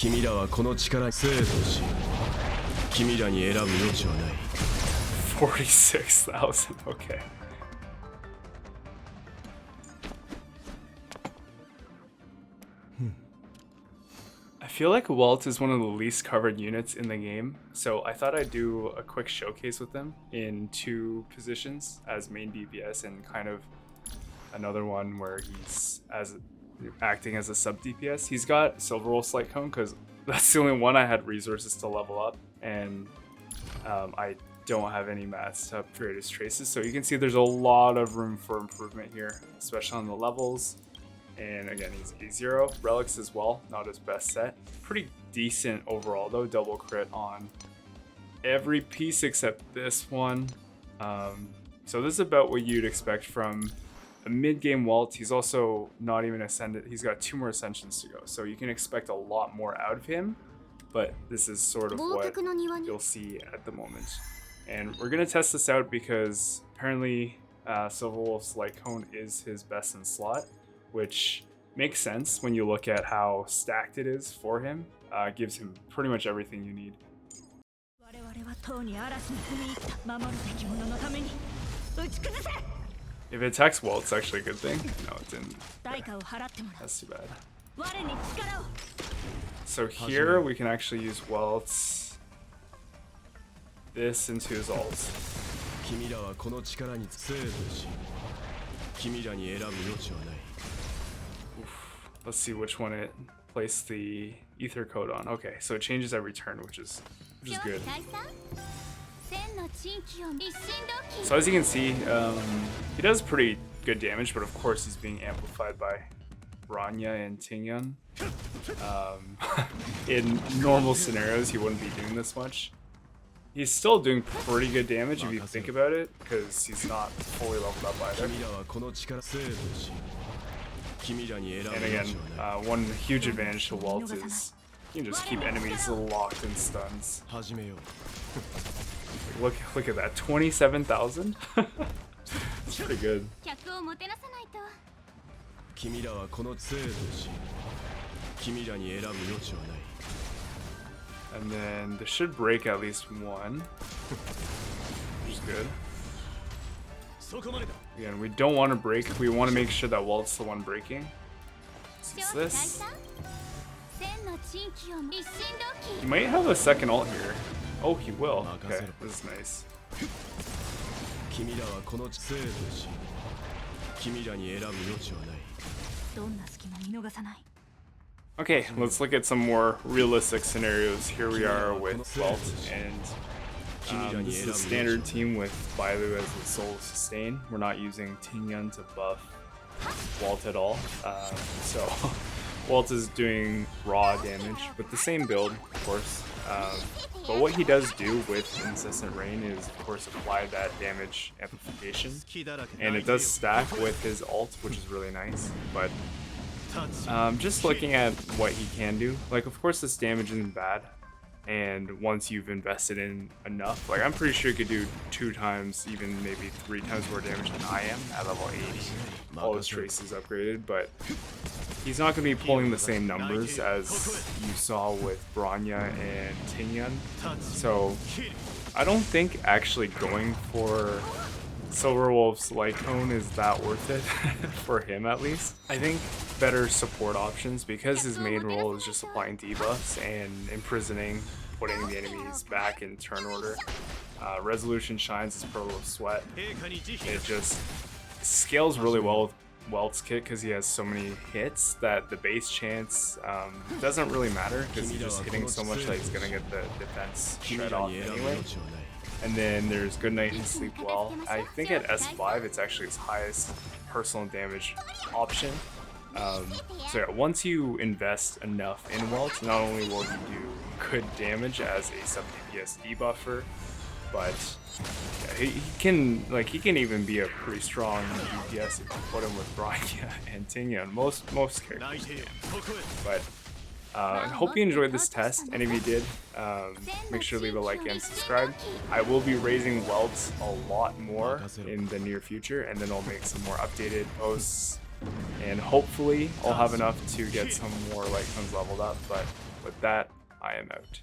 君らはこの力生とし君らに選ぶ余地はない 46,000. Okay. I feel like Welt is one of the least covered units in the game, so I thought I'd do a quick showcase with him in 2 positions as main DPS and kind of another one where he's acting as a sub DPS. He's got Silver Wolf Slight Cone because that's the only one I had resources to level up, and I don't have any mats to upgrade his traces, so you can see there's a lot of room for improvement here, especially on the levels. And again, he's A0. Relics as well, not his best set. Pretty decent overall though, double crit on every piece except this one. So this is about what you'd expect from a mid-game Welt. He's also not even ascended. He's got 2 more ascensions to go, so you can expect a lot more out of him, but this is sort of what you'll see at the moment. And we're gonna test this out because apparently Silver Wolf's Light Cone is his best in slot, which makes sense when you look at how stacked it is for him. Gives him pretty much everything you need. If it attacks Welt, it's actually a good thing. No, it didn't. That's too bad. So here we can actually use Welt's this into his ult. Let's see which one it placed the ether code on. Okay, so it changes every turn, which is good. So as you can see, he does pretty good damage, but of course he's being amplified by Bronya and Tingyun. In normal scenarios, he wouldn't be doing this much. He's still doing pretty good damage if you think about it, because he's not fully leveled up either. And again, one huge advantage to Welt is you can just keep enemies locked in stuns. Look at that, 27,000? That's pretty good. And then this should break at least one, which is good. Again, we don't want to break, we want to make sure that Welt's the one breaking. It's this. He might have a second ult here. Oh, he will. Okay, this is nice. Okay, let's look at some more realistic scenarios. Here we are with Welt, and this is a standard team with Bailu as the sole sustain. We're not using Tingyun to buff Welt at all. So Welt is doing raw damage with the same build, of course. But what he does do with Incessant Rain is, of course, apply that damage amplification. And it does stack with his ult, which is really nice. But just looking at what he can do, like, of course this damage isn't bad, and once you've invested in enough, like, I'm pretty sure he could do 2 times, even maybe 3 times more damage than I am at level 80. All his traces upgraded, but he's not going to be pulling the same numbers as you saw with Bronya and Tingyun. So I don't think actually going for Silver Wolf's Light Cone is that worth it, for him at least. I think better support options, because his main role is just applying debuffs and imprisoning, putting the enemies back in turn order. Resolution shines his Pearl of Sweat. It just scales really well with Welt's kit because he has so many hits that the base chance doesn't really matter, because he's just hitting so much that he's gonna get the defense shred off anyway. And then there's Good Night and Sleep Well. I think at S5 it's actually his highest personal damage option. So yeah, once you invest enough in Welt, not only will he do good damage as a sub DPS debuffer, but yeah, he can even be a pretty strong DPS if you put him with Bronya and Tingyun. Most characters can. But I hope you enjoyed this test, and if you did, make sure to leave a like and subscribe. I will be raising Welt a lot more in the near future, and then I'll make some more updated posts, and hopefully I'll have enough to get some more light cones leveled up. But With that, I am out.